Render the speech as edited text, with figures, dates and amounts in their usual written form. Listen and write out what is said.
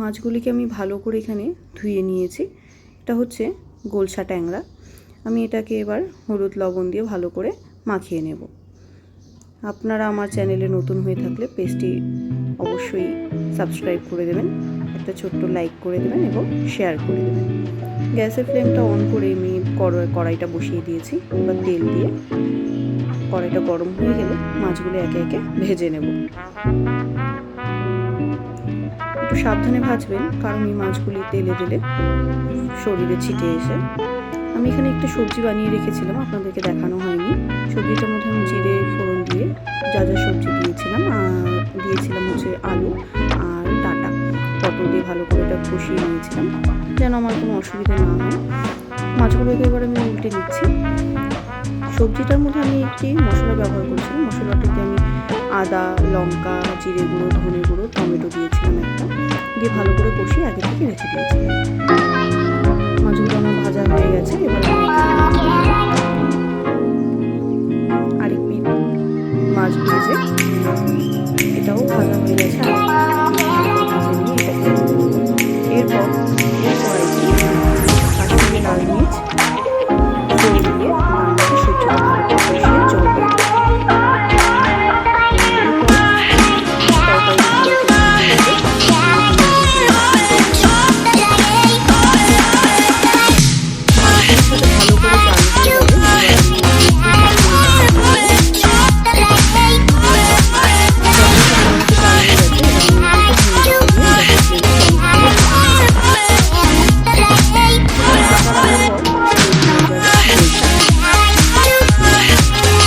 মাছগুলিকে আমি ভালো করে এখানে ধুয়ে নিয়েছি। এটা হচ্ছে গোলসা ট্যাংরা। আমি এটাকে এবার হলুদ লবণ দিয়ে ভালো করে মাখিয়ে নেব। আপনারা আমার চ্যানেলে নতুন হয়ে থাকলে পেজটি অবশ্যই সাবস্ক্রাইব করে দেবেন, একটা ছোট্ট লাইক করে দেবেন এবং শেয়ার করে দেবেন। গ্যাসের ফ্লেমটা অন করে আমি কড়াইটা বসিয়ে দিয়েছি। এবার তেল দিয়ে কড়াইটা গরম হয়ে গেলে মাছগুলো একে একে ভেজে নেব। একটু সাবধানে ভাজবেন, কারণ এই মাছগুলি তেলে দিলে শরীরে ছিটে এসে। আমি এখানে একটা সবজি বানিয়ে রেখেছিলাম, আপনাদেরকে দেখানো হয়নি। সবজিটার মধ্যে আমি জিরে ফোড়ন দিয়ে যা যা সবজি দিয়েছিলাম হচ্ছে আলু আর ডাঁটা পটল দিয়ে ভালো করে এটা কষিয়ে নিয়েছিলাম যেন আমার কোনো অসুবিধা না হয়। মাছগুলোকে এবার আমি উল্টে নিচ্ছি। সবজিটার মধ্যে আমি একটি মশলা ব্যবহার করেছিলাম। মশলাটিতে আমি আদা, লঙ্কা, জিরে গুঁড়ো, ধনে গুঁড়ো, টমেটো দিয়েছিলাম একটা, দিয়ে ভালো করে কষিয়ে আগে থেকে রেখে দিয়েছিলাম। মাছগুলো আমার ভাজা হয়ে গেছে। এবার আরেক পিঠ মাছ ভেজে